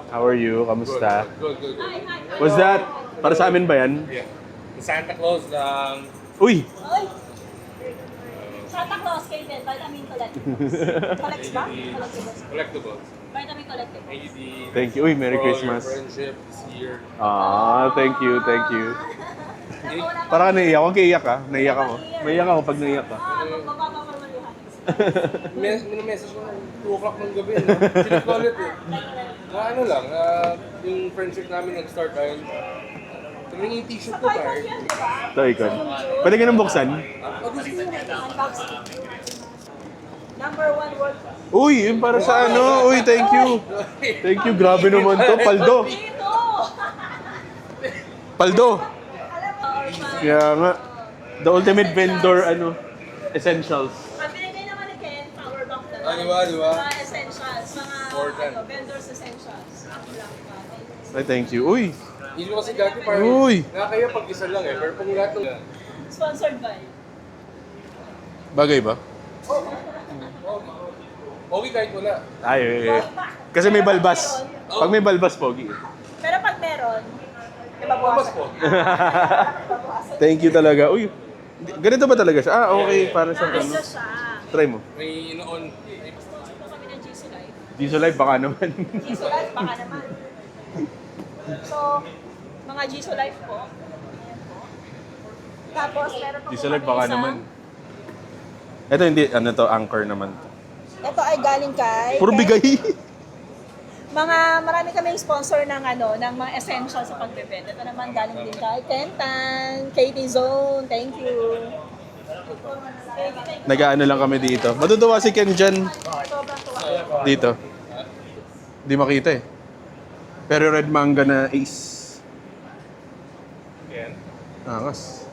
How are you? Kamusta? Good. Was that? Para sa amin ba yan? Yeah. Santa Claus Uy! Oy! Santa Claus kay Ben, vitamin collectibles. Collects ba? Collectibles. collectibles. Vitamin collectibles. AD. Thank you. Uy, Merry for all Christmas. Your friendship this year. Thank you. Parang naiyak. Huwag kaiyak ka. Naiyak ako. Maiyak ako pag naiyak ka. Magpapapaluhan. Minamessage ko 2 o'clock ng gabi. Sinip ko ulit eh. Ano lang, yung friendship namin nag-start dahil tumingin yung t-shirt ko tayo. Yan, di ba? Ito, ikaw. Pwede ka nang buksan? Unboxing. Number 1 world. Uy, yun para sa ano. Uy, thank you. Thank you. Grabe naman to. Paldo. Dito! Paldo. Alam mo, Kaya nga. The ultimate vendor, essentials. pag binigay naman ni Ken, power bank na Ah, di ba? Mga essentials, mga Important. vendors essentials. Ako lang pa. Ay, thank you. Uy. Hindi ko kasi dati parang Uy! nakakaya pag isa lang eh. Pero pag lahat ng... Sponsored by? Bagay ba? Okay kahit wala. Ay. Kasi may balbas. Pag may balbas, pogi. Pero pag meron, Mas ibabawasan. po. Ibabawasan. Thank you talaga. Uy, ganito ba talaga siya? Okay, para sa Nakasya siya. Try mo. May inoon. Sponsor po kami ng GC Life. Diesel Live, baka naman. GC Life, baka naman. So, mga GC Life po. Ayan po. Tapos, meron pa po Diesel Live, kami baka isang- naman. Ito hindi, Anchor naman. Ito ay galing kay... Puro bigay. Marami kaming sponsor ng ng mga essentials sa pagbebenta. Ito naman galing din kay Kentan, Katie Zone. Thank you. Thank you. Nag-ano lang kami dito. Matutuwa si Ken dyan. Sobrang tuwa. Dito. Hindi makita eh. Pero red manga na ace. Yan. Angas.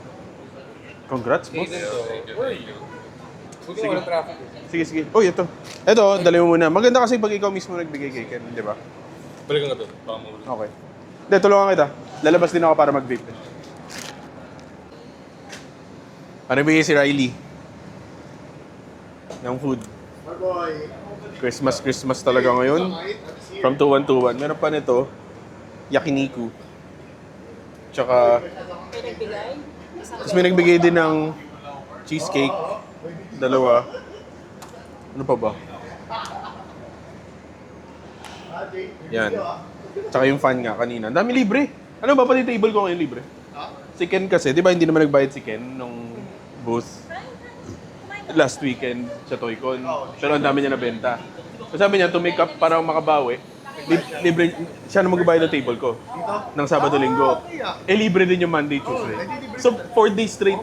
Congrats, boss. Uy! Buti na walang traffic eh. Sige. Uy, ito. Ito, dali mo muna. Maganda kasi pag ikaw mismo nagbigay kay Ken, di ba? Balikan ka to. Baka maulit. Okay. Hindi, tulungan kita. Lalabas din ako para mag-vape. Ano bigay si Riley? Ng food. Christmas talaga ngayon. From 2121. Meron pa nito, yakiniku. Tsaka, May nagbigay. tapos may nagbigay din ng cheesecake. Dalawa. Ano pa ba? Yan. Tsaka yung fan nga kanina. Ang dami libre. Ano ba pati table ko ngayon libre? Si Ken kasi, di ba hindi naman nagbayad si Ken nung booth last weekend sa Toycon. Pero ang dami niya nabenta. So sabi niya, to make up para makabawi, libre, siya na magbayad ng table ko. Ng Sabado-Linggo. Eh, libre din yung Monday, Tuesday. So, 4 days straight.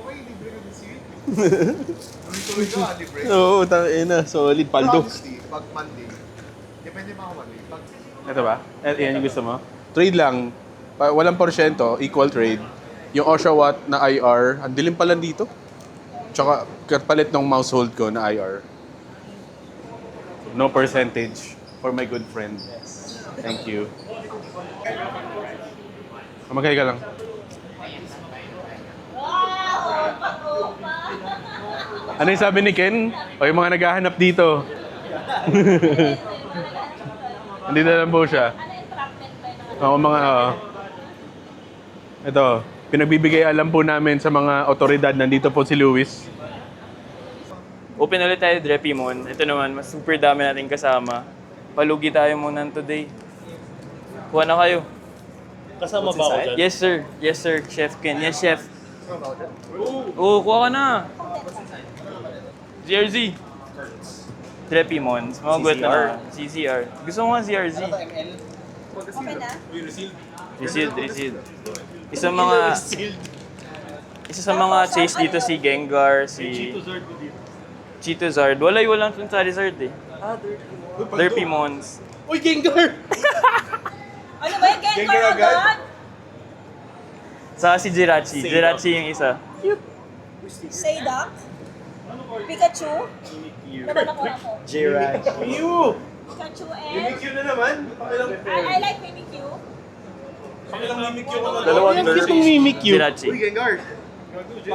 Tuloy ka, libre. Oo, na. Solid. Paldo. Honestly, pag Monday, depende pa ako Monday. Pag Ito ba? Yan yung gusto mo? Trade lang. Walang porsyento, equal trade. Yung Osha Watt na IR, ang dilim pala dito. Tsaka kapalit ng household ko na IR. No percentage for my good friend. Thank you. Magkaya ka lang. Ano yung sabi ni Ken? O yung mga naghahanap dito? Hindi na lang po siya. Oo, mga... ito, pinagbibigay alam po namin sa mga otoridad. Nandito po si Luis. Open ulit tayo, Drepimon. Ito naman, mas super dami nating kasama. Palugi tayo muna today. Kuha na kayo. Kasama ba ako dyan? Yes, sir. Chef Ken. Yes, chef. Oo, kuha ka na. ZRZ. Drepimon. Mga good na. CCR. Gusto mo nga ZRZ? Okay na? Resealed. Isa sa mga chase dito si Gengar, si Cheeto Zard. Walang dun sa Rizard eh. Drepimons. Uy, Gengar! Ano ba yung Gengar agad? Saka si Jirachi. Jirachi yung isa. Psyduck? Pikachu? Naman ako. Mew! Pikachu Mimikyu and... na naman. I like Mimikyu. Pakilang Mimikyu ko na. Dalawang Mimikyu. Jirachi. Uy, Gengar!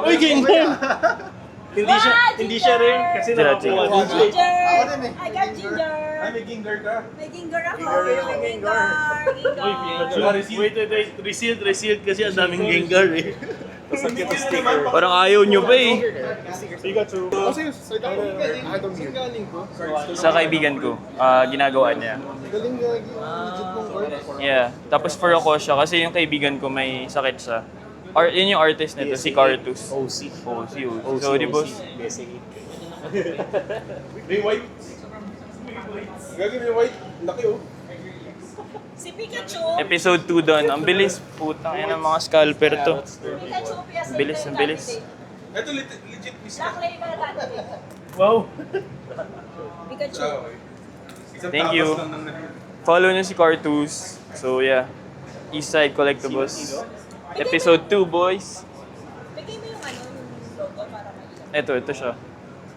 Uy, Gengar! Hindi siya rin kasi Jirachi. nakakuha din siya. Ginger! Ako din eh. I got ginger! may ginger ka. May ginger ako! May ginger! Wait. Resealed kasi ang daming Gengar eh. Parang ayaw nyo pa eh. Kasi sa dami I don't hear. Sa kaibigan ko, ginagawa niya. Galing nga, legit mong art. Yeah. Tapos for ako siya, kasi yung kaibigan ko may sakit siya. Yun yung artist nito, si Cartus. OC. OC. Sorry, boss. May white. Gagi may white. Laki oh. Si Pikachu! Episode 2 doon. Ang bilis. Putang yan ang mga scalper to. Pikachu, PS Bilis, ang bilis. Ito legit miss. Black label dati. Wow. Pikachu. Thank you. Follow nyo si Cartus. So yeah. Eastside Collectibles. Episode 2, boys. Bigay mo yung logo para makita. Ito siya.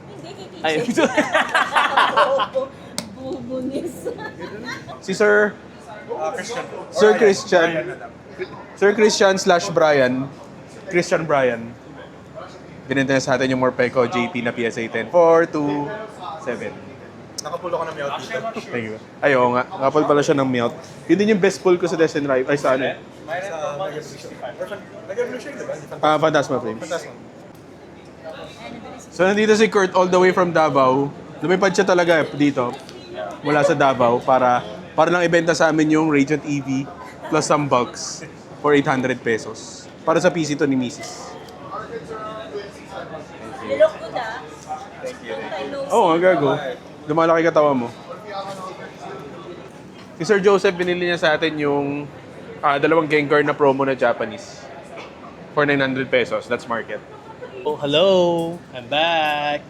Hindi, kay Ay, TJ. ito. Bubunis. Si Sir Christian. Sir Christian / Brian. Christian Brian. Binenta niya sa atin yung Morpeko JT na PSA 10. 4, 2, 7. Nakapulo ka ng meow dito. Thank you. Ay, oo nga. Nakapal pala siya ng Meowth. Yun din yung best pull ko sa Destin Rive. Ay, sa ano? Nag-evolution, di ba? Phantasma Frames. So, nandito si Kurt all the way from Davao. Lumipad siya talaga dito. Mula sa Davao para lang ibenta sa amin yung Radiant EV plus some bugs for 800 pesos. Para sa PC to ni Mrs. Nilok ko na. Thank you. Oo, ang gago. Lumalaki katawa mo. Si Sir Joseph, binili niya sa atin yung dalawang Gengar na promo na Japanese. For 900 pesos. That's market. Oh, hello. I'm back.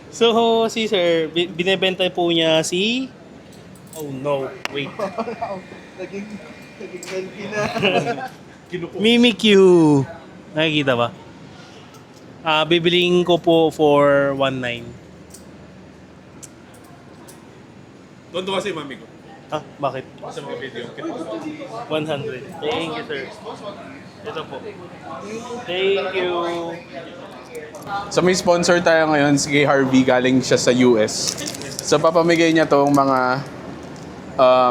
So, si Sir, binebenta po niya si... Oh no, wait. Naging selfie na. Mimikyu. Nakikita ba? Bibiling ko po for 1.9. Tondo kasi mami ko. Bakit? Sa mga video. 100. Thank you, sir. Ito po. Thank you. So may sponsor tayo ngayon, si Gay Harvey, galing siya sa US. So papamigay niya tong mga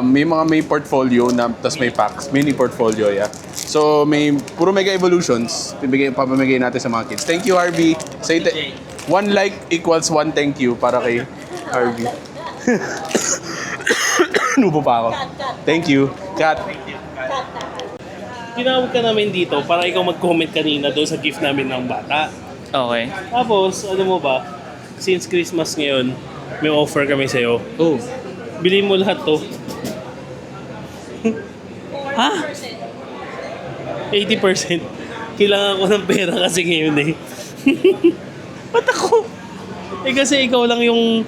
may portfolio na tas may packs, mini portfolio, yeah. So may puro Mega Evolutions, papamigay natin sa mga kids. Thank you, Harvey. Say one like equals one thank you para kay Harvey. Nubo pa ako. Thank you. Kat. Tinawag ka namin dito para ikaw mag-comment kanina doon sa gift namin ng bata. Okay. Tapos, ano mo ba? Since Christmas ngayon, may offer kami sa'yo. Oh. Bilhin mo lahat to. Ha? 80%. Kailangan ko ng pera kasi ngayon eh. Ba't ako? Kasi ikaw lang yung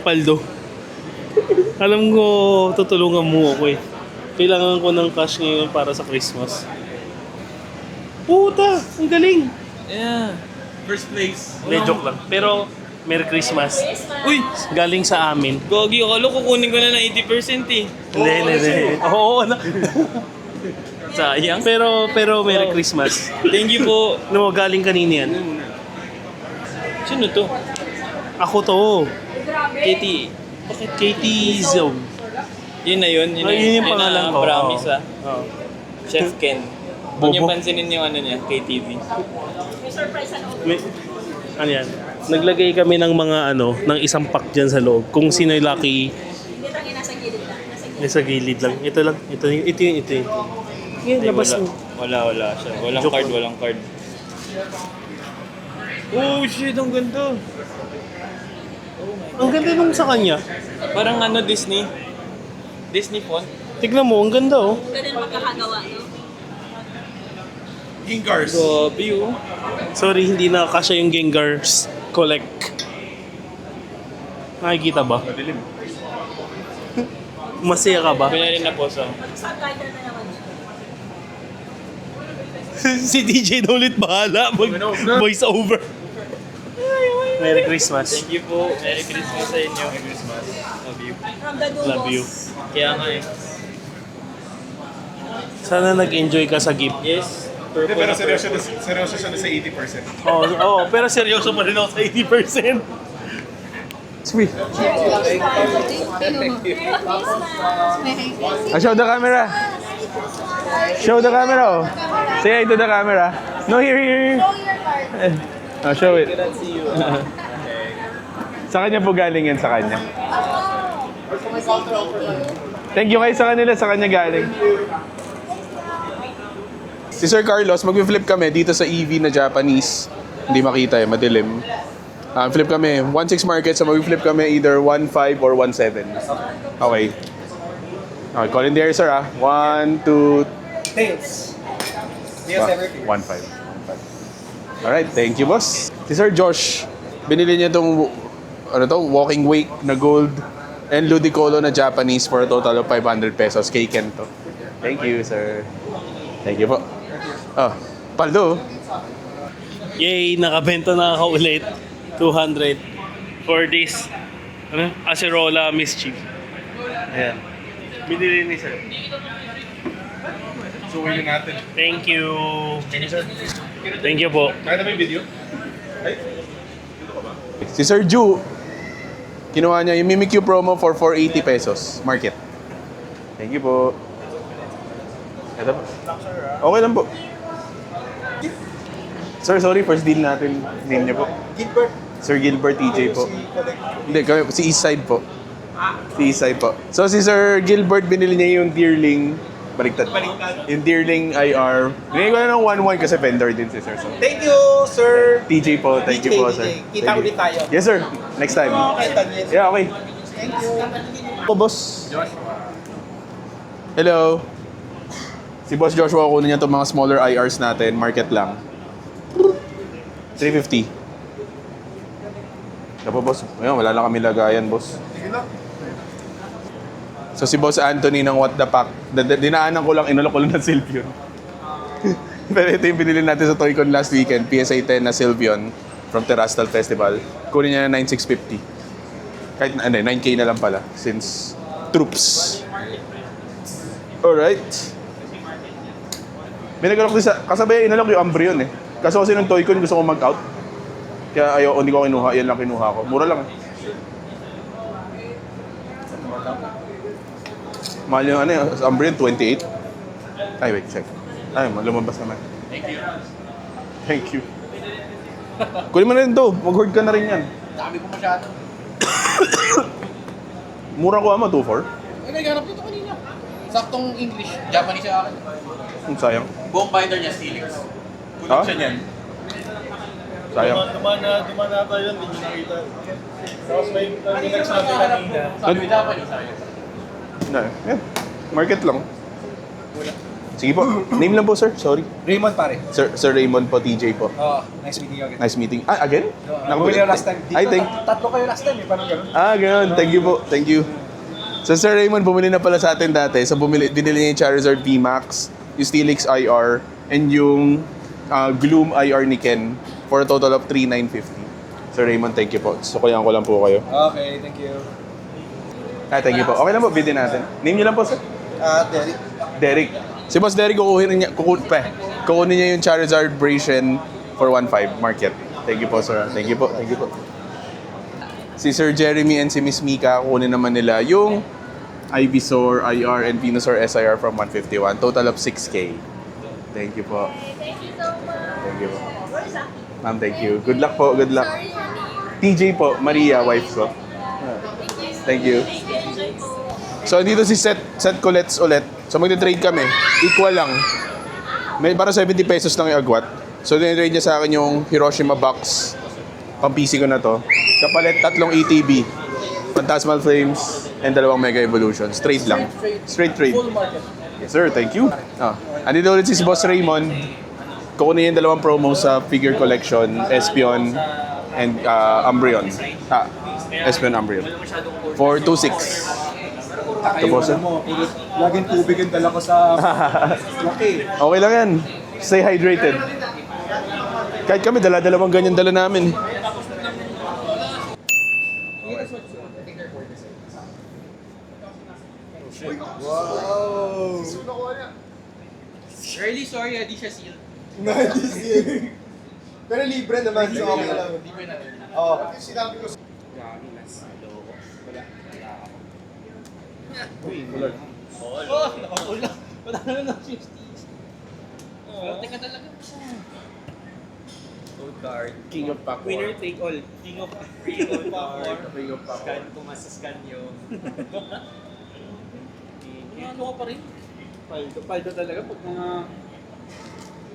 paldo. Alam ko, tutulungan mo ako eh. Kailangan ko ng cash ngayon para sa Christmas. Puta! Ang galing! Yeah. First place. Hindi, joke lang. Pero, Merry Christmas. Uy! Galing sa amin. Gogi, akala kukunin ko na ng 80% eh. Hindi. Oo, na. Sayang. Pero Merry Christmas. Thank you po. No, galing kanina yan. Sino to? Ako to. Katie. Katie Zone. Yun na yun. Yun, Yun yung pangalan ko. Promise ah. Oo. Chef Ken. Huwag niyo pansinin yung ano niya, KTV. May surprise May, ano yan? Naglagay kami ng mga ng isang pack dyan sa loob. Kung sino yung lucky, Hindi lang yung nasa gilid lang. nasa gilid lang. Ito lang. Ito. Yan, labas mo. Wala siya. Walang card. Oh shit, ang ganda. Ang ganda nung sa kanya. Parang Disney. Disney font. Tignan mo, ang ganda oh. Ganun makakagawa, no? Gingars. Grabe oh. Sorry, hindi na kasya yung Gengars collect. Nakikita ba? Madilim. Masaya ka ba? Pinalin na po sa. Subtitle na naman siya. Si DJ na ulit bahala. Voice over. Merry Christmas. Thank you po. Merry Christmas sa inyo. Merry Christmas. Love you. From the Dumos. Love you. Kaya nga eh. Sana nag-enjoy ka sa gift. Yes. Pero seryoso siya na sa 80%. Oo, pero seryoso pa rin ako sa 80%. Sweet. Show the camera. Show the camera. Oh. Say hi to the camera. No, here. Show it. Sa kanya po galing yan, sa kanya. Thank you kayo sa kanila, sa kanya galing. Si Sir Carlos, mag-flip kami dito sa EV na Japanese. Hindi makita eh, madilim. Flip kami, 1.6 market, so mag-flip kami either 1.5 or 1.7. Okay. Okay, call in there, sir, 1, 2, Thanks. Yes, everything. 1.5. Alright, thank you, boss. Si Sir Josh, binili niya itong walking wake na gold and Ludicolo na Japanese for a total of 500 pesos kay Kento. Thank you, sir. Thank you po. Paldo. Yay, nakabenta na ako ulit. 200 for this Acerola Mischief. Ayan. Binili ni sir. Suwayin natin. Thank you. Thank you po. Nakita mo yung video? Si Sir Ju, kinuha niya yung Mimikyu promo for 480 pesos. Market. Thank you po. Ito po. Okay lang po. Sir, sorry, first deal natin. Name niya po. Gilbert. Sir Gilbert TJ po. Hindi, kami, si Eastside po. Si Eastside po. So si Sir Gilbert, binili niya yung Deerling. Baliktad. Yung Deerling IR. Binili ko na ng 1.1 kasi vendor din si Sir. So, Thank you, sir. TJ po, thank you po, sir. Kita Thank you. ulit tayo. Yes, sir. Next time. Okay, yes. Yeah, okay. Thank you. Po, boss. Hello. Si Boss Joshua, kunin niya itong mga smaller IRs natin. Market lang. 350. Dapo, boss. Ayun, wala lang kami lagayan, boss. So si Boss Anthony ng What the Pack, dinaanan ko lang, inulok ko lang ng Sylveon. Pero ito yung binili natin sa Toycon last weekend, PSA 10 na Sylveon from Terastal Festival. Kunin niya na 9,650. Kahit 9K na lang pala, since troops. Alright. May nag-alok din sa, kasabay inalok yung Umbreon eh. Kaso kasi ng Toycon gusto ko mag-out. Kaya ayaw, hindi ko kinuha, yan lang kinuha ko. Mura lang eh. Mahal yung Umbreon, 28. Ay, wait, check. Ay, lumabas naman. Thank you. Kunin mo na rin to. Mag-hoard ka na rin yan. Dami ko masyado. Mura ko ama, 2.4. Ay, naghanap dito kanina. Saktong English. Japanese sa akin. Ang sayang. Buong binder niya, Steelix. Ha? Sayang. Dumaan na tayo yun, hindi nyo nakita. Tapos may nagsabi kanina. Sabi Japanese sa akin. Yeah. Market lang. Sige po. Name lang po, sir. Sorry. Raymond, pare. Sir Raymond po, TJ po. Oo, nice meeting you again. Nice meeting. Ah, again? Bumili ako last time. Dito, I think. tatlo kayo last time, parang gano'n. Ganun. Thank you po. Thank you. So, Sir Raymond, bumili na pala sa atin dati. So, binili niya yung Charizard VMAX, yung Steelix IR, and yung Gloom IR ni Ken for a total of 3,950. Sir Raymond, thank you po. So, kuyan ko lang po kayo. Okay, thank you. Thank you po. Okay lang po, bidin natin. Name niyo lang po, sir. Derek. Derek. Si Boss Derek, kukunin niya yung Charizard Bracian for 1.5 market. Thank you po, sir. Thank you po. Thank you po. Si Sir Jeremy and si Miss Mika, kukunin naman nila yung Ivysaur, IR, and Venusaur SIR from 151. Total of 6K. Thank you po. Thank you so much. Thank you po. Ma'am, thank you. Good luck po. Good luck. TJ po, Maria, wife ko. Thank you. So, dito si Seth Colets ulit. So, magte-trade kami. Equal lang. May para 70 pesos lang yung agwat. So, dintrade niya sa akin yung Hiroshima box. Pang PC ko na to. Kapalit, 3 ATB. Phantasmal Flames, and 2 Mega Evolution. Straight lang. Straight trade. Yes, sir. Thank you. Andito ulit si Boss Raymond. Kukunin yung 2 promo sa figure collection, Espion and Umbreon. Espion Umbreon. For 2.6. Ito po, sir. Laging tubig ang dala ko sa laki. Okay lang yan. Stay hydrated. Kahit kami, dala-dalawang ganyan dala namin. Wow! Really sorry, di siya sealed. Pero libre naman, so okay lang. Oo. King of Popcorn. Winner take all. King of popcorn. King of Popcorn. Scan ko, masascan yun. Ano ka pa rin? Paldo talaga pag mga...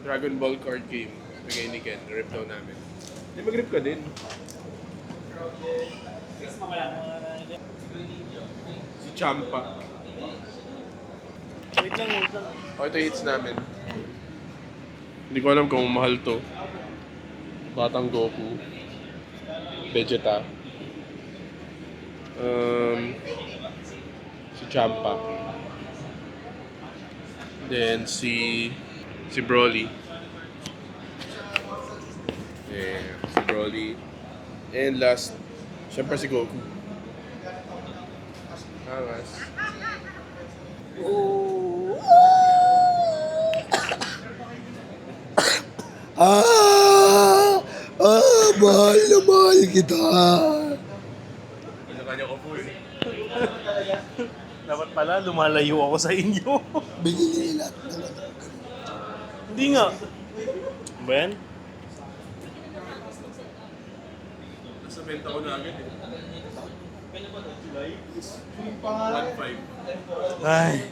Dragon Ball card game. Bigay ni Ken. Rip daw namin. Di mag-rip ka din. Si Champa. Wait lang. O, ito hits namin. Hindi ko alam kung mahal to. Batang Goku. Vegeta. Si Champa. Then si Broly. Si Broly. And last, syempre si Goku. Angas. Mahal na mahal kita. Kanya ko po eh. Dapat pala, lumalayo ako sa inyo. Binili nila. Hindi nga. Ba yan? Nasa benta ko na agad eh. 1.5. Ay.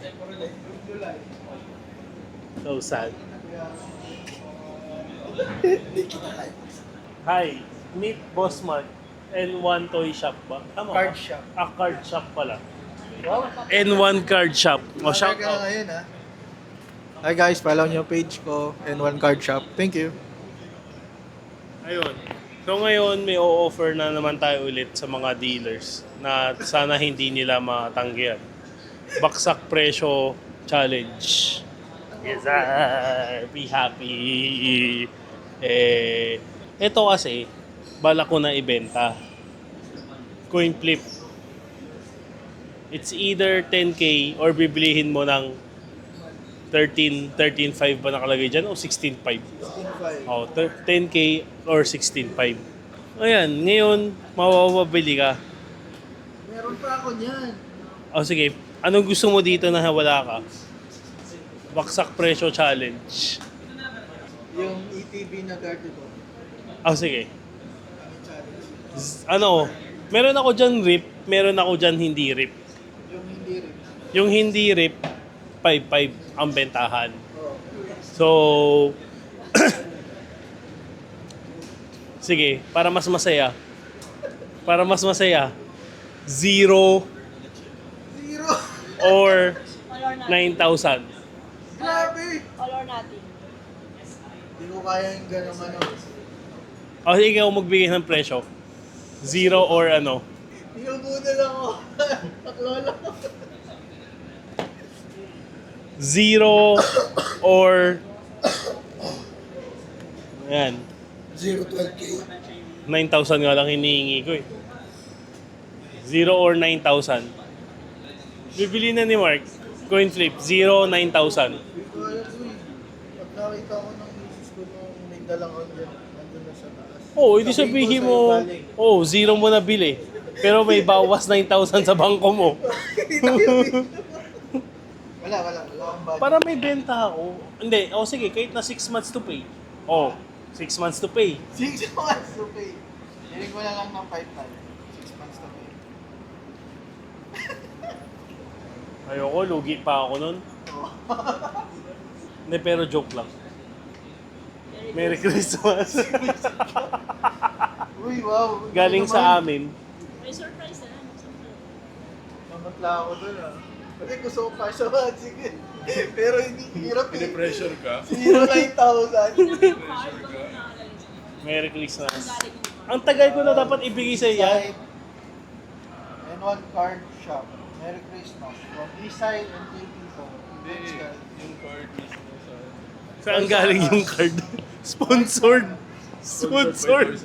So sad. Hi, meet Boss Mark N1 Toy Shop ba? Tama Card ba? shop. Card shop pala. N1 Card Shop. O, shout out. Ngayon, ha? Hi guys, follow nyo page ko, N1 Card Shop. Thank you. Ayun. So ngayon may o-offer na naman tayo ulit sa mga dealers na sana hindi nila matanggihan. Baksak presyo challenge. Yes, sir. Be happy. Ito kasi, bala ko na ibenta. Coin flip. It's either 10K or bibilihin mo ng 13.5 ba nakalagay dyan o 16.5? 16.5. Oh, 10K or 16.5. Ayan, ngayon, mawawabili ka. Meron pa ako niyan. O sige, anong gusto mo dito na wala ka? Baksak presyo challenge. Yung ETV na guard ito. O sige. Meron ako dyan rip, meron ako dyan hindi rip. Yung hindi rin. Yung hindi rip, 5.5 ang bentahan. So, sige, para mas masaya. Zero or All or nothing. 9,000. Grabe! All or nothing. Hindi ko kaya yung gano'ng ano. O sige, ikaw magbigay ng presyo. Zero or ano. Inubunan lang ako. Taklolo. Zero or... Ayan. 0-12K. 9,000 nga lang hinihingi ko eh. 0 or 9,000. Bibili na ni Mark. Coin flip. 0, 9,000. Hindi ko alam ko eh. Pag nakita ko ng misis ko nung may dalang andun na sa taas. Oo, hindi sabihin mo, zero mo na bili. Pero may bawas 9,000 sa bangko mo. Wala akong budget. Para may benta ako. Hindi, sige, kahit na 6 months to pay. 6 months to pay. 6 months to pay. Hiling ko na lang ng 5 time. 6 months to pay. Ayoko, lugi pa ako nun. Hindi, pero joke lang. Merry Christmas. Uy, wow. Galing sa amin. May surprise na. Mamatla ako dun ah. Kasi gusto ko pa siya sige. Pero hindi hirap eh. Pinipressure ka? 0-9,000. Merry Christmas. Ang tagal ko na dapat ibigay sa yan. N1 Card Shop. Merry Christmas. From Eastside and KP po. Yung card mismo sa... Saan galing yung card? Sponsored. Sponsored.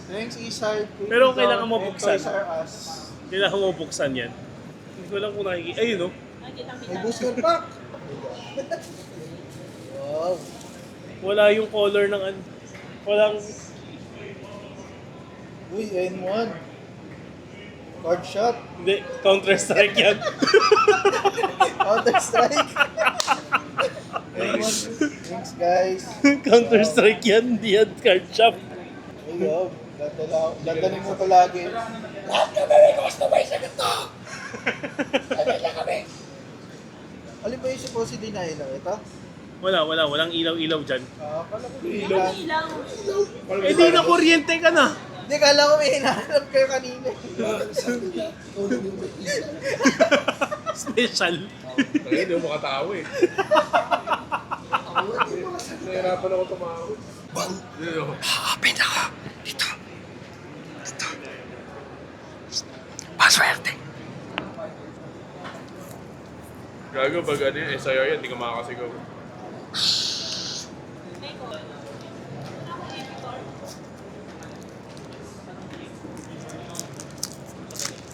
Thanks Eastside. KP Pero kailangan Zone, mo and buksan. Toys R Us. Kailangan mo buksan yan. Hindi ko lang kung nakikita. Ayun, no? May booster pack. Wow. Wala yung color ng walang Uy, N1. Card shot. hindi, Counter-Strike yan. Counter-Strike. N1. Thanks, guys. Counter-Strike yan, hindi yan card shop. Ayun. Dandanin mo palagi. Lahat kami may customize na ganito. Pamilya kami. Alin ba yung supposedly na ilaw? Ito? Walang ilaw-ilaw dyan. Kala ko may Ilaw. ilaw. Ilaw. Eh di na kuryente ka na. Hindi, kala ko may hinahanap kayo kanina. Special. Hindi mo makatawa eh. Nahirapan ako tumawa. Open ako. Dito. Paswerte. Gago, pag ano yun, SIR yan, hindi ka makakasigaw.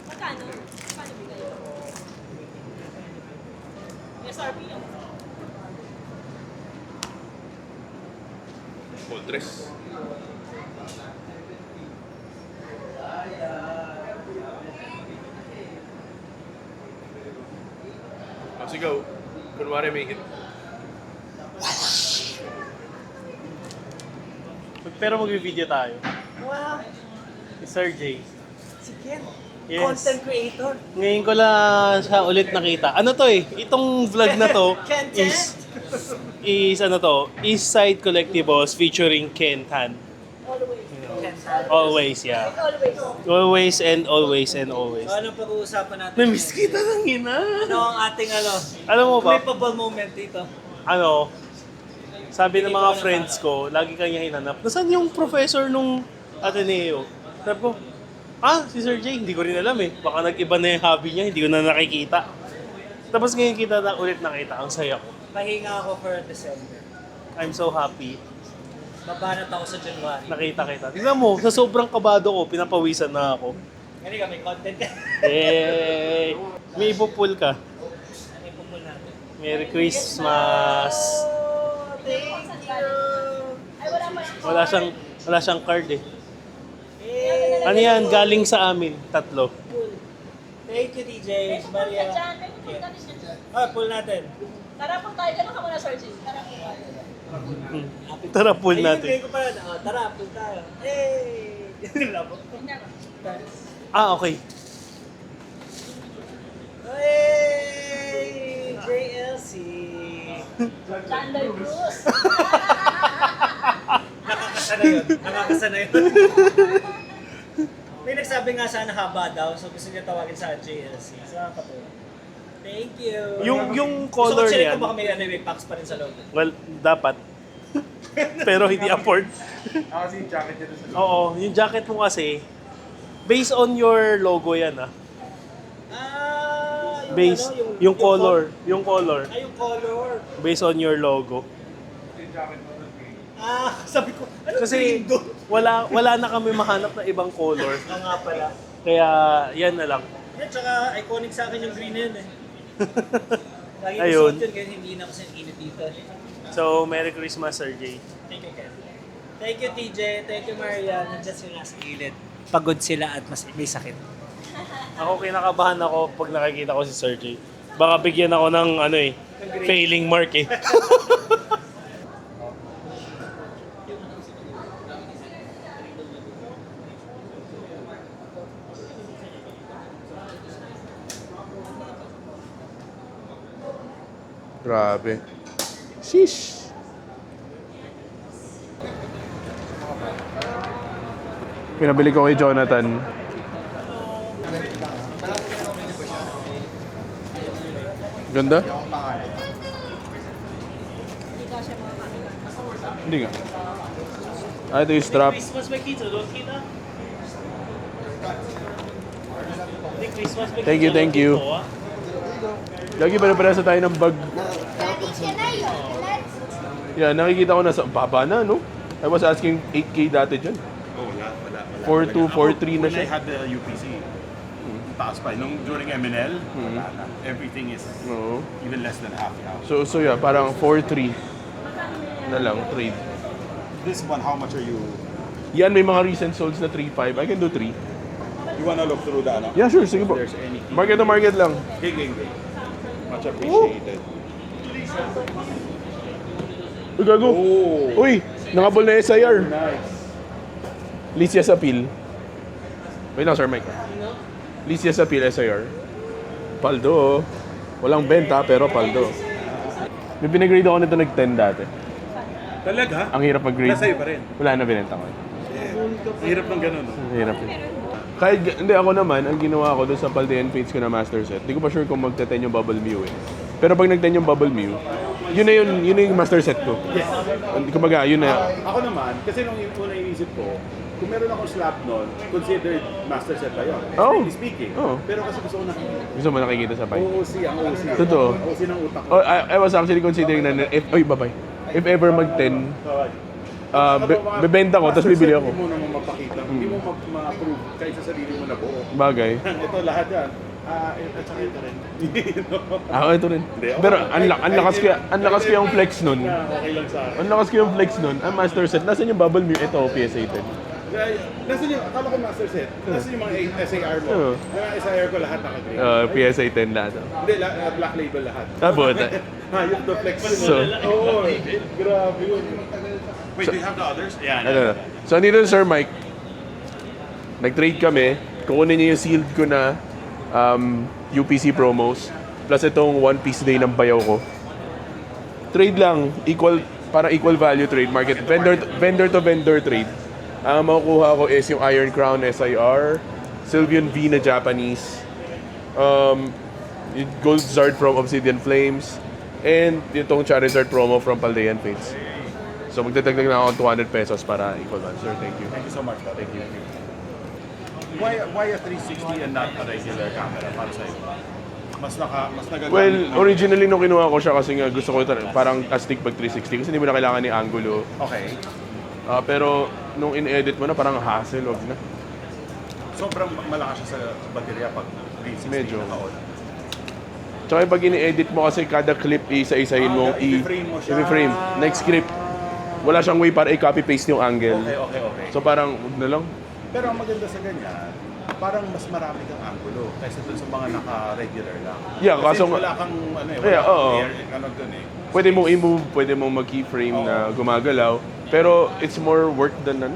Magkano? Magkano bigay? SRP yun. Poltres. Sigaw. Kunwari may hit. Pero mag-video tayo. Wow! Si Sir J. Si Ken. Yes. Content creator. Ngayon ko lang siya ulit nakita. Ano to eh? Itong vlog na to is ano to? East Side Collectibles featuring Ken Tan. Always, yeah. Always. Always and always and always. So, anong pag-uusapan natin? Namiss kita ng ina. Ano ang ating Alam mo ba? Flippable moment dito? Ano? Sabi ng mga friends ko, lagi kanya hinanap. Nasaan yung professor nung Ateneo? Sabi ko, si Sir J, hindi ko rin alam eh. Baka nag-iba na yung hobby niya, hindi ko na nakikita. Tapos ngayon kita na ulit nakita, ang saya ko. Pahinga ako for December. I'm so happy. Babanat ako sa January. Nakita kita. Tingnan mo, sa sobrang kabado ko, pinapawisan na ako. Hindi ka, may content ka. Eh, may ipupul ka. Ano yung pupul natin? Merry Christmas! Oh, thank you! Ay, wala pa. Wala siyang card eh. Hey! Ano yan? Galing sa amin. 3. Cool. Thank you, DJ. Maria. Diyan, may pupunta natin dyan. Pull natin. Tara po tayo. Ganun ka muna, Sir Jim. Tara po tayo. Tara, pull Ayun, natin. ngayon ko pala. Tara, pull tayo. Hey! Labo. Okay. Hey! JLC! Chandler Cruz. Nakakasana yun. May nagsabi nga sana haba daw, so gusto niya tawagin sa JLC. So, nakakatuwa. Thank you! Yung color gusto ko check niyan. kung baka may anime packs pa rin sa loob. Well, dapat. Pero hindi afford. Kasi yung jacket niya doon sa Oo, yung jacket mo kasi, based on your logo yan ah. Yung Based, ano, yung color. Yung color. Yung color. Based on your logo. Sabi ko, ano Kasi green doon? wala na kami mahanap na ibang color. Oo nga pala. Kaya yan na lang. Yan, tsaka iconic sa akin yung green na yun eh. Lagi ko Ayun. suot yun, kaya hindi na kasi init dito. So, Merry Christmas, Sir J. Thank you, Ken. Thank you, TJ. Thank you, Maria. Nandiyan sila sa gilid. Pagod sila at may sakit. Ako kinakabahan ako pag nakikita ko si Sir J. Baka bigyan ako ng failing mark eh. Grabe. Sheesh. Pinabili ko kay Jonathan. Ganda? Hindi nga. Ito yung strap. Christmas may kita, don't kita? Christmas may Thank you, kita, thank don't you. kita, ah. Lagi pala tayo ng bag. Yeah, nakikita ko na sa baba na, no? I was asking 8K dati dyan. Oh, wala. 4.2, 4.3 na When I siya. had the UPC, taas pa. Nung during MNL, wala na. Everything is Oo. even less than half now. So yeah, parang 4.3. na lang, trade. This one, how much are you? Yan, may mga recent solds na 3.5. I can do 3. You wanna look through the ano? Yeah, sure. Sige po. If there's any Market to market lang. Game. Much appreciated. Uy, gago. Oh, Uy, nakabol na SIR. nice. Lysias Appeal. Wait lang, Sir Mike. Lysias Appeal, SIR. Paldo. Walang benta, pero paldo. May pinagrade ako nito nag-10 dati. Talaga? Ang hirap mag-grade. Nasa'yo pa rin. Wala na binenta ko. Ang hirap ng ganun, no? Ang hirap yun. Kahit, hindi ako naman, ang ginawa ko doon sa Paldean Fates ko na master set, di ko pa sure kung magte-10 yung Bubble Mew eh. Pero pag nag-10 yung Bubble Mew, yun na yung master set ko. Yes. Kumbaga, yun na. Ako naman, kasi nung una inisip ko, kung meron akong slap nun, considered master set ba yun? Oh. Strictly speaking. Oh. Pero kasi gusto ko nakikita. Gusto mo nakikita sa fight? OOC, ang OOC. Totoo. OOC ng utak ko. Oh, I was actually considering na, if ever mag-10, bebenta ko, tapos bibili ako. Hindi mo naman mapakita, hindi mo ma-approve kahit sa sarili mo na buo. Bagay. Ito lahat yan. At saka ito rin. Ito rin. Pero ang lakas ko yung flex nun. Okay lang sa akin. Ang lakas ko yung flex nun. Ang master set, nasan yung Bubble Mew? Ito, PSA 10. Nasaan yung, akala ko master set, nasaan yung mga SAR mo? Oo. Yung SAR ko lahat naka-green. PSA 10 lahat. Hindi, black label lahat. Buta. Hayop the flex mo. So, Oo, grabe yun. Wait, do you have the others? Yeah. ano. So, andito na Sir Mike. Nag-trade kami. Kukunin niya yung sealed ko na UPC promos. Plus itong One Piece Day ng bayaw ko. Trade lang. Para equal value trade. Market. Vendor to vendor trade. Ang makukuha ko is yung Iron Crown SIR. Sylveon V na Japanese. Yung Gold Zard from Obsidian Flames. And itong Charizard promo from Paldean Fates. So magdadagdag na ako ng 200 pesos para equal value. Sir, thank you. Thank you so much. Thank you. Why a 360 and not a regular camera para sa'yo? Mas nagagamit Well, mo. originally nung kinuha ko siya kasi nga gusto ko parang astig pag 360 kasi hindi mo na kailangan ni angulo. Okay. Pero nung in-edit mo na parang hassle, wag na. Sobrang malakas siya sa baterya pag 360 Medyo. naka-on. Tsaka pag ini-edit mo kasi kada clip isa-isahin mo i-frame mo siya. i-frame. Next clip, wala siyang way para i-copy-paste yung angle. Okay. So parang wag na lang. Pero ang maganda sa ganyan, parang mas marami kang angulo kaysa dun sa mga naka-regular lang. Yeah, Kasi kaso wala kang Yeah, oo. dun eh. Pwede mong i-move, pwede mong mag-keyframe na gumagalaw. Pero it's more work than Yes.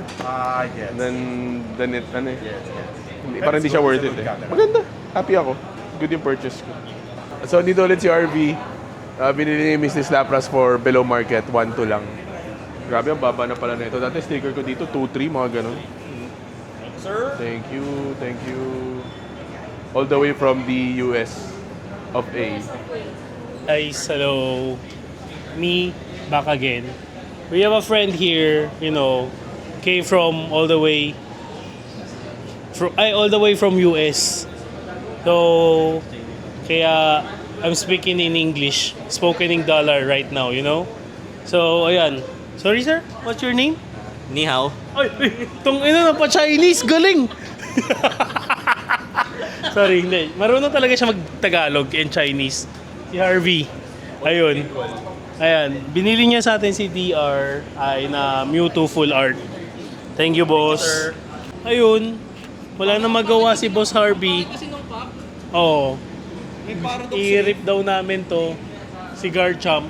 than it Yes. Parang hindi siya worth it eh. Maganda. Happy ako. Good yung purchase ko. So dito ulit si RV. Binili ni Mrs. Lapras for below market, 1-2 lang. Grabe, ang baba na pala na ito. Dati sticker ko dito, 2-3, mga ganun. Sir? Thank you. All the way from the US of A. Guys, hello. Me, back again. We have a friend here, came from all the way from US. So, kaya I'm speaking in English, spoken in dollar right now, So, ayan. Sorry, sir. What's your name? Ni hao. Ay, itong na pa Chinese, galing! Sorry, hindi. Marunong talaga siya mag-Tagalog and Chinese. Si Harvey. Ayun. Ayan. Binili niya sa atin si DR ay na Mewtwo Full Art. Thank you, boss. Ayun. Wala na magawa si Boss Harvey. Oo. I-rip daw namin to. Si Garchomp.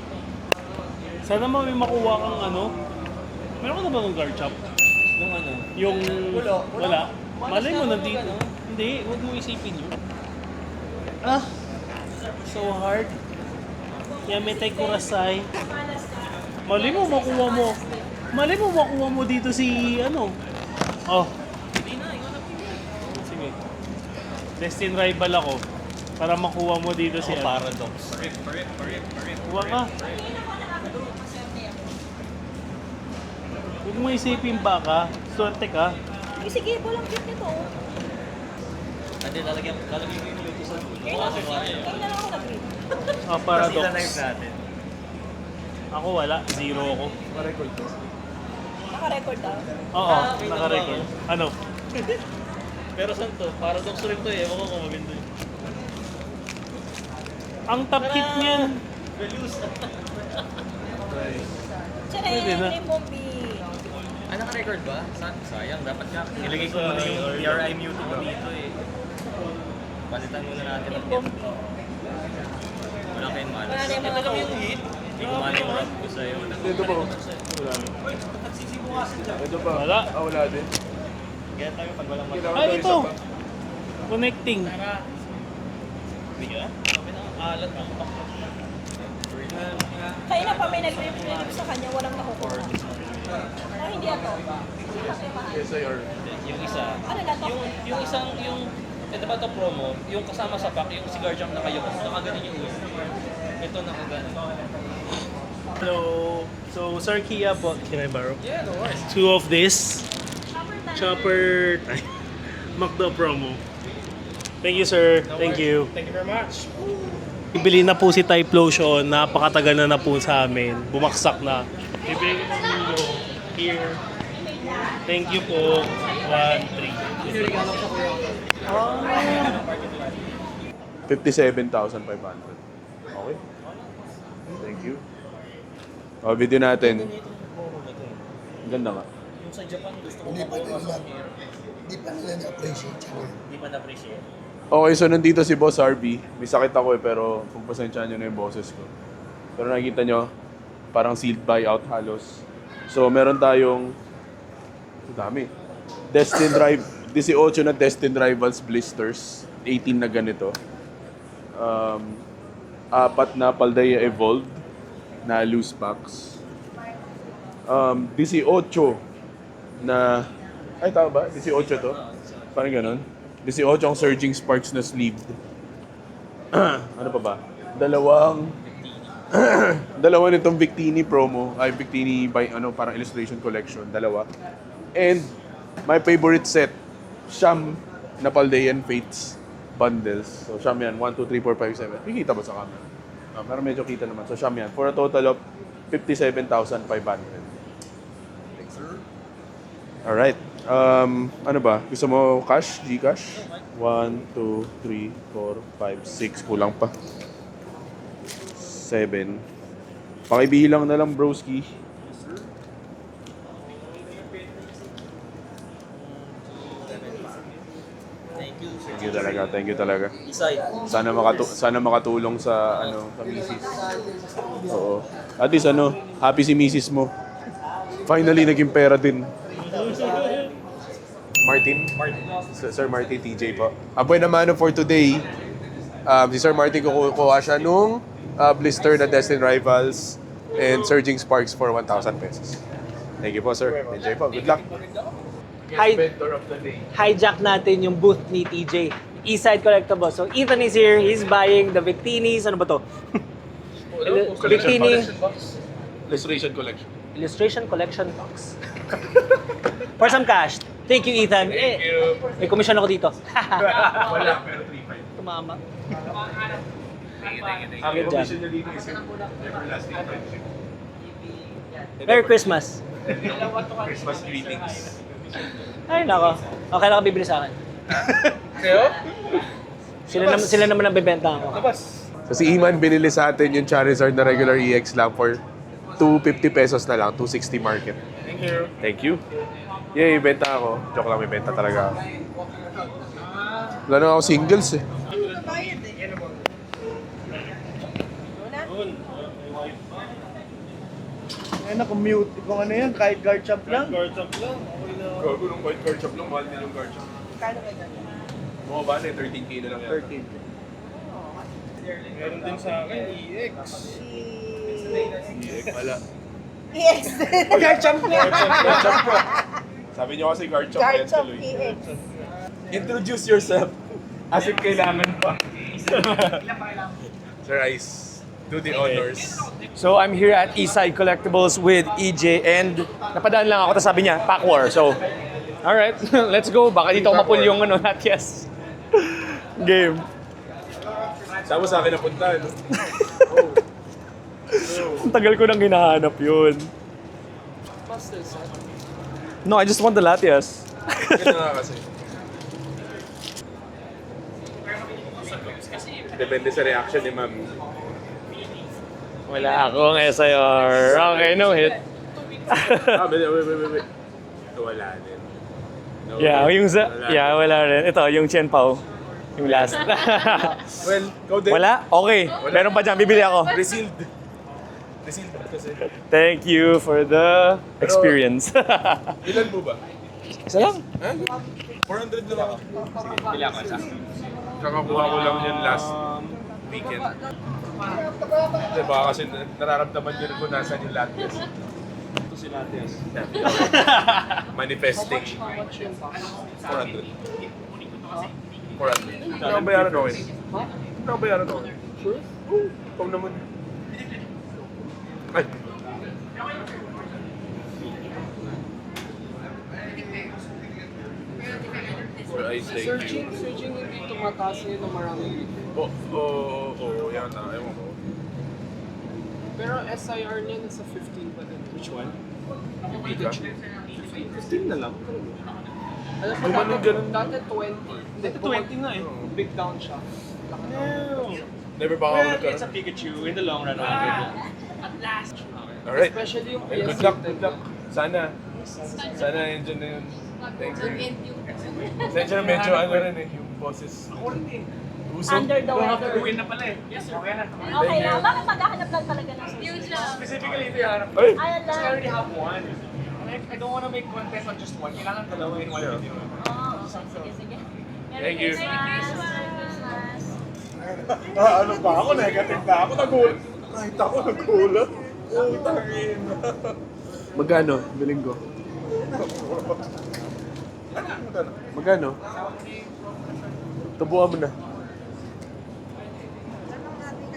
Sana may makuha kang Meron ka na ba ng Garchomp? Nung ano? Yung... Wala. Malay mo nandito. Hindi, huwag mo isipin yun. So hard. Yametay Kurasai. Malay mo makuha mo dito si Sige. Destin rival ako. Para makuha mo dito si Paradox. Kuha ka. Huwag mo isipin ba ka? Swerte ka. Sige, walang cute nito. Hindi, lalagyan ko yung luto sa dulo. Kailan ako nag-read? Paradox. Live natin. Ako wala. Zero ako. Naka-record daw. Oo, naka-record. Ano? Pero saan to? Paradox rin to eh. Ewan ko kung maganda yun. Ang top hit niyan. Pwede na. Charay, Bombi. Ah, naka-record ba? Sayang, dapat nga. Nilagay ko muna yung PRI mute mo dito eh. Palitan muna natin ang mute. Wala kayong malas. Wala na yung mga hit. Hindi ko malas yung rap ko sa'yo. Dito po. Ito pa. Wala. Wala din. Kaya tayo pag walang malas. Ay, ito! Connecting. Alat ang Kaya na pa may nag-review sa kanya, walang nakukuha. Hindi ato. Yes, I are. yung isa. Ano na to? Yung isang, ito ba ito promo, yung kasama sa pack, yung cigar jump na kayo, nakaganin yung ulo. Ito nakaganin. Hello. So, Sir Kia po. Can I borrow? Yeah, no worries. 2 of this. Chopper time. Macdo promo. Thank you, sir. Thank you. Thank you very much. Ibili na po si Type Lotion. Napakatagal na po sa amin. Bumaksak na. Ibili ko na po here. Thank you po. 1, 3. 57,500. Okay. Thank you. Oh, video natin. Ang ganda nga. Yung sa Japan, gusto ko Hindi pa nila na-appreciate siya. Hindi pa na-appreciate. Okay, so nandito si Boss RB. May sakit ako eh, pero pagpasensyahan nyo na yung boses ko. Pero nakikita nyo, parang sealed buyout halos. So meron tayong, dami. Destined Drive, 18 na Destined Rivals blisters. 18 na ganito. 4 na Paldea Evolved na loose packs. 18 na, ay tama ba? 18 to? Parang ganun. 18 ang Surging Sparks na sleeved. Ano pa ba? Dalawa nitong Victini promo, ay Victini by parang illustration collection, dalawa. And my favorite set, Sham na Paldean Fates bundles. So Sham yan, 1, 2, 3, 4, 5, 7. Kikita ba sa camera? Pero medyo kita naman. So Sham yan, for a total of 57,500. Thanks, sir. Alright. Ano ba? Gusto mo cash? Gcash? 1, 2, 3, 4, 5, 6. Kulang pa. 7. Pakibilang na lang, broski. Thank you talaga. Thank you talaga. Sana makatulong sa sa misis. Oo. At least happy si misis mo. Finally naging pera din. Martin? Sir Martin TJ po. Aboy naman for today. Si Sir Martin kukuha siya nung blister na Destined Rivals and Surging Sparks for 1,000 pesos. Thank you po, sir. Enjoy po. Good luck. Vendor of the day. Hijack natin yung booth ni TJ. Eastside Collectibles. So Ethan is here. He's buying the Victinis. Ano ba to? Victini. Illustration collection. Illustration collection box. For some cash. Thank you, Ethan. Thank you. May commission ako dito. Wala, pero 3.5. Tumama. Ang Good job. commission niya dito is everlasting friendship. Merry Christmas. Christmas greetings. Ay, nako. Okay lang ka bibili sa akin. Sila naman ang bibenta ako. So si Iman binili sa atin yung Charizard na regular EX lang for 250 pesos na lang, 260 market. Thank you. Thank you. Yay, benta ako. Joke lang, may benta talaga ako. Wala na ako singles eh. Ay, naku-mute. Kung ano yan, kahit guard shop lang. Guard up lang. Okay na. Gago nung white guard shop lang, mahal din yung guard shop. Kano ba yan? Bumaba na eh, 13K na lang yan. 13. Meron din sa akin, EX. EX, wala. EX. Guard shop lang. Guard shop po. Sabi niyo kasi guard shop yan Garchomp tuloy. EX. Introduce yourself. As if kailangan pa. Sir Ice, do the honors. So I'm here at Eastside Collectibles with EJ and napadaan lang ako, tapos sabi niya, pack war. So, alright, let's go. Baka dito ako mapul yung not yes. Game. Saan mo sa akin napunta, no? Ang tagal ko nang hinahanap yun. No, I just want the Latias. Ganun nga kasi. Depende sa reaction ni Ma'am. Wala akong SIR. Okay, no hit. Wait. Ito wala din. No, Yeah, wala rin. Ito, yung Chen Pao. Yung last. Well, ikaw din. Wala? Okay. Meron pa dyan, bibili ako. Resealed kasi. Thank you for the experience. Ilan po ba? Isa lang. 400 lang ako. Bili ako isa. Kakakuha ko lang yan last weekend. Diba kasi nararamdaman nyo rin kung nasan yung Latias. Ito si Latias. Manifesting. 400. 400. Hindi ako bayaran okay. Hindi ako bayaran okay. Sure? Oo. Ikaw naman. Ay. Searching hindi tumataas yun ng maraming. Oo, yata. Ewan ko. Pero SIR niya nasa 15 pa din. Which one? Yung Pikachu. 15 na lang. Alam mo, dati 20. Hindi, 20 na eh. Big down siya. Never ba ako Well, nagkaroon? it's a Pikachu. In the long run, okay. Alright. Especially yung Good PS luck, good luck. Sana yun dyan na yun. Thank you. Sensya na medyo ano rin eh, yung boses. Ako rin eh. Usog. Under the weather. Uwin na pala eh. Yes, sir. Okay na. Okay lang. Bakit maghahanap lang talaga ng Huge lang. Specifically, ito yung harap. Ay! Ayan Kasi I lang. already have one. Like, I don't wanna make contest on just one. Kailangan dalawa in one video. Oo, sige. Thank you. Merry Christmas. Ano ba ako? Negative na ako. Nagulat. Nakita ko, nagulat. Utangin. Magkano? Biling ko. Magkano? Tubuhan mo na.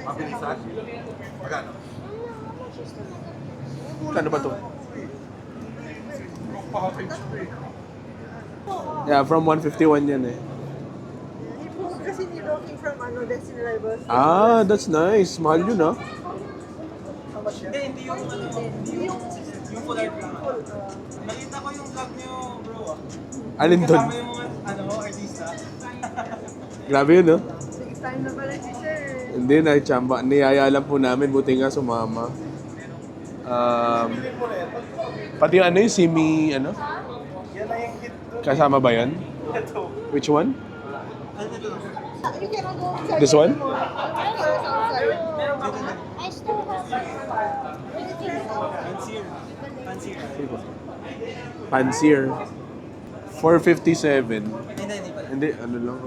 Mabilisan? Magkano? Magkano ba to? Yeah, from 151 yan eh. Kasi niloking from Destiny Rivals. Ah, that's nice. Mahal yun ah. Hindi yung full art lang. Nakita ko yung vlog niyo, bro. Alin doon? Kasama yung mga artista. Grabe yun no? Big time na pala si sir. Hindi, naichamba. Niyaya lang po namin. Buti nga sumama. Pati yung ano yung Simi, ano? Kasama ba yan? Which one? You cannot go This one? I still have Pansier. 457. Hindi, ano lang.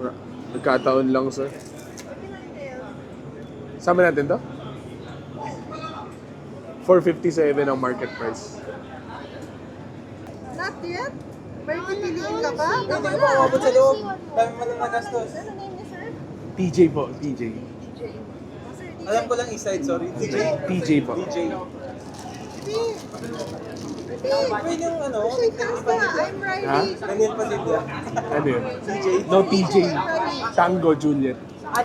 Nagkataon lang, sir. Sama natin to? 457 ang market price. Not yet? May pipiliin ka ba? Hindi ko pa umabot sa loob. Dami mo lang nagastos. Ano name niya, sir? PJ po, PJ. Alam ko lang east side, sorry. PJ po. Pwede yung ano, I'm Riley. Ha? Daniel Padilla. Ano yun? No, TJ. Tango Juliet.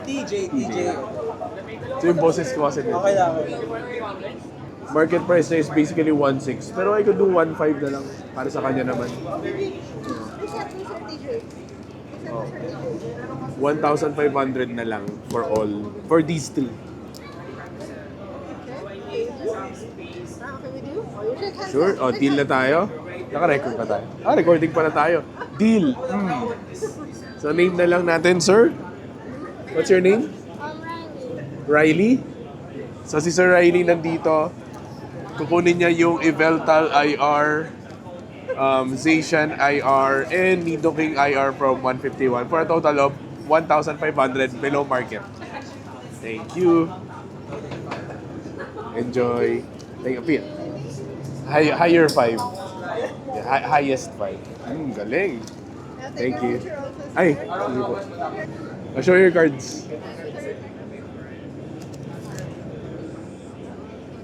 TJ. So yung boses ko kasi dito. Okay lang. Market price na is basically 1.6. Pero I could do 1.5 na lang para sa kanya naman. Oh. 1,500 na lang for all. For these three. Sure? O, deal na tayo. Naka-record pa tayo. Recording pa na tayo. Deal. So, name na lang natin, sir. What's your name? Riley. So, si Sir Riley nandito. Kukunin niya yung Eveltal IR, Zacian IR, and Nido King IR from 151 for a total of 1,500 below market. Thank you. Enjoy. Thank you. Higher 5. Highest 5. Galing. Thank you. Ay, sige po. I'll show your cards.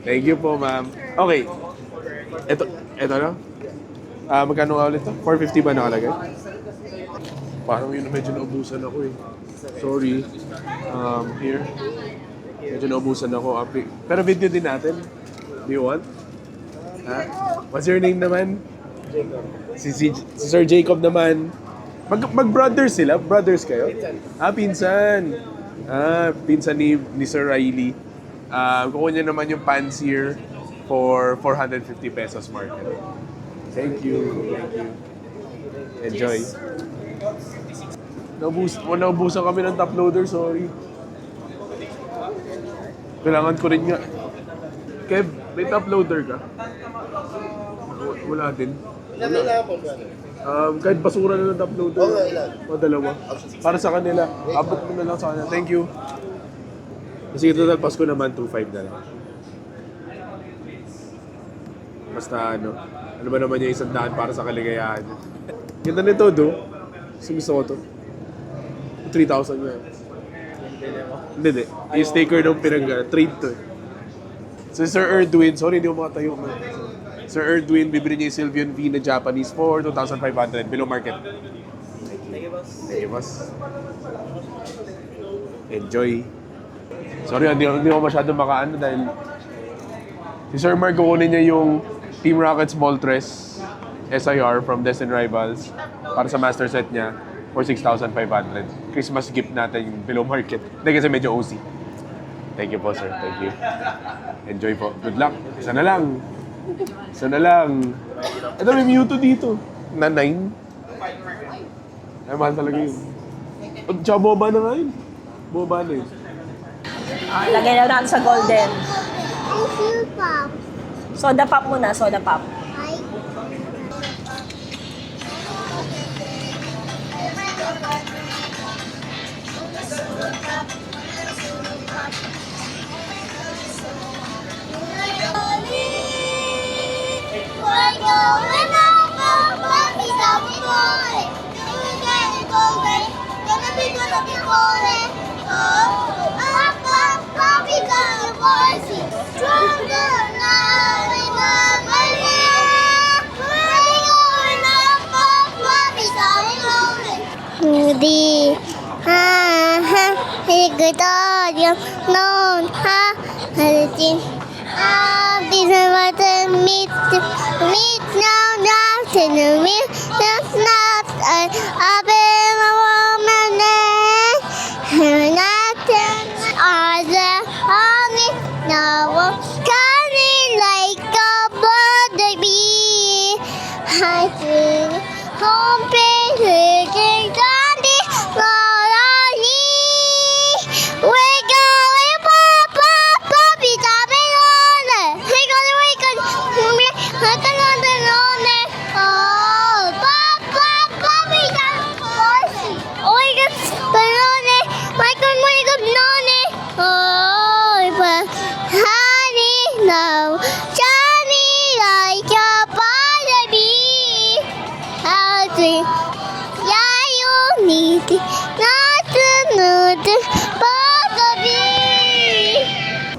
Thank you po, ma'am. Okay. Ito na. Magkano nga ulit to? 450 ba nakalagay? Parang yun, medyo naubusan ako eh. Sorry. Here. Medyo naubusan ako. Pero video din natin. Do you want? Ha? What's your name naman? Jacob. Si Sir Jacob naman. Mag-brothers sila? Brothers kayo? Pinsan. Pinsan ni Sir Riley. Kukunin naman yung Pansier for 450 pesos market. Thank you. Enjoy. Naubusan kami ng top loader, sorry. Kailangan ko rin nga. Kev, may top loader ka? Wala din. Kahit basura na ng top loader. O dalawa. Para sa kanila. Abot mo na lang sa kanila. Thank you. Kasi total Pasko naman, 2.5 na lang. Basta ano ba naman yung 100 para sa kaligayahan. Ganda nito, do. Gusto ko to. 3,000 nga. Hindi. Yung sticker nung trade to eh. So Sir Erdwin, sorry hindi mo makatayo man. Sir Erdwin, bibili niya yung Sylvian V na Japanese for 2,500 below market. Thank you, boss. Enjoy. Sorry, hindi ko masyado makaano dahil si Sir Mark kukunin niya yung Team Rocket Small Tres SIR from Destin Rivals para sa master set niya for 6,500. Christmas gift natin yung below market. Hindi kasi medyo OC. Thank you po, sir. Thank you. Enjoy po. Good luck. Isa na lang. Ito may Mewtwo dito. Na 9. Ay, mahal talaga yun. Tsaka boba na nga yun. Boba na yun. Lagay na natin sa golden. Soda pop muna, soda pop. Di ha ha higdarium non ha haltin bisa mata meet now nothing meet that's not abe woman nothing other honey now coming like a baby I think home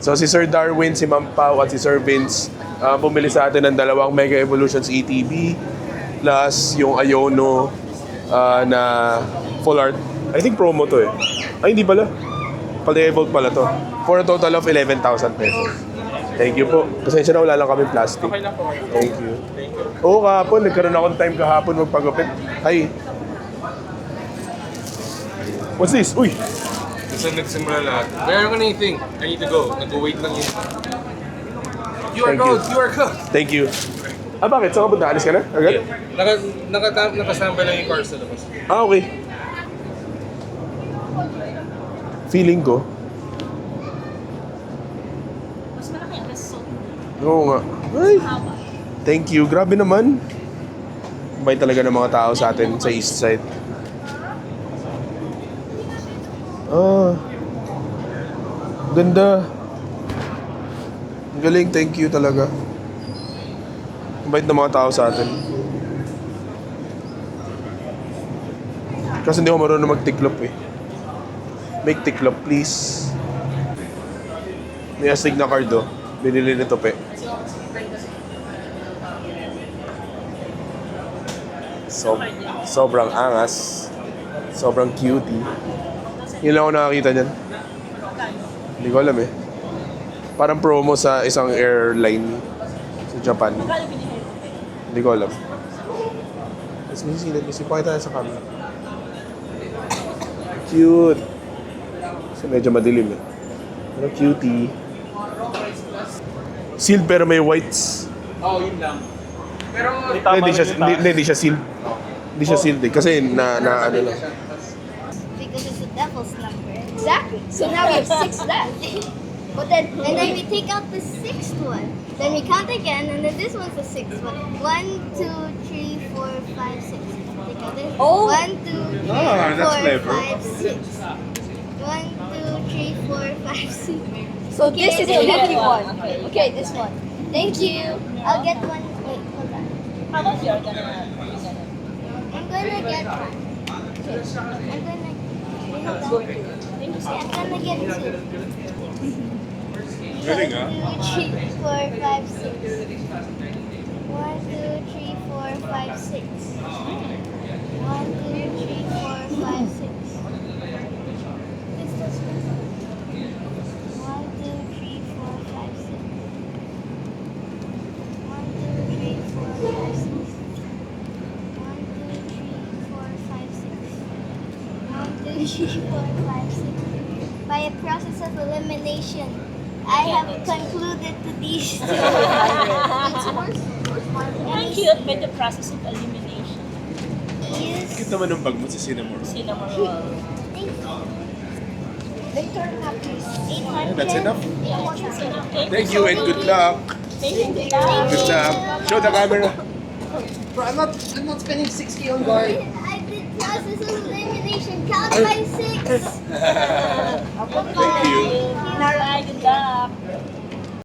So si Sir Darwin, si Ma'am Pao at si Sir Vince pumili sa atin ng dalawang Mega Evolutions ETB plus yung Iono na full art. I think promo to eh. Ay hindi pala. Pala-evolve pala to. For a total of 11,000 pesos. Thank you po. Pasensya na wala lang kami plastic. Okay lang po. Thank you. Oo, kahapon. Nagkaroon akong time kahapon magpagupit. Hi. What's this? Uy! Kasi nagsimula lahat. Meron ka na anything. I need to go. Nag-wait lang yun. QR code! Thank you. Bakit? Saan ka punta? Alis ka na? Agad? Nakasamba lang yung cars sa labas. Okay. Feeling ko. Mas malaki yung result. Oo nga. Ay! Thank you. Grabe naman. Bait talaga ng mga tao sa atin sa east side. Ganda. Ang galing, thank you talaga. Ang bait ng mga tao sa atin. Kasi hindi ako marunong magtiklop eh. Make tiklop, please. May astig na card oh. Binili nito pe. Sobrang angas. Sobrang cutie. Yun lang ako nakakita niyan. Hindi ko alam eh. Parang promo sa isang airline sa Japan. Hindi ko alam. Let's see. Pakita tayo sa camera. Cute. Kasi medyo madilim eh. Pero cutie. Sealed pero may whites. Oo, yun lang. Pero, Hindi siya sealed. Hindi siya sealed eh. Kasi na ano lang. Because it's the devil's number. Exactly. So now we have 6 left. But then, and then we take out the 6th one. Then we count again, and then this one's the 6th one. 1, 2, 3, 4, 5, 6. Take out this. Oh. 1, 2, 3, that's 4, clever. 5, 6. 1, 2, 3, 4, 5, 6. So this is the lucky one. Okay, this one. Thank you. I'll get one. Wait, hold on. How about you're gonna I'm gonna get one. Okay. I'm gonna. Wait, hold on. Thank you, Okay, I'm gonna get 2. Galing 1, 2, 3, 4, 5, 6. 1, 2, 3, 4, 5, 6. 1, 2, 3, 4, 5, 6. This does 1, 2, 3, 4, 5, 6. 1, 2, 3, 4, 5, 6. 1, 2, 3, 4, 5, 6. 1, 2, 3, 4, 5, 6. By a process of elimination, I have concluded to these two. Very cute by the process of elimination. Yes. Cute naman ng bag mo sa Cinnamon. Cinnamon roll. Thank you. Later na, please. 800. That's enough. Yeah, that's enough. Thank you and good luck. Thank you. Good job. Show the camera. Bro, I'm not spending 6K on guard. I did process of elimination. Count by 6. Thank you. Alright, good luck.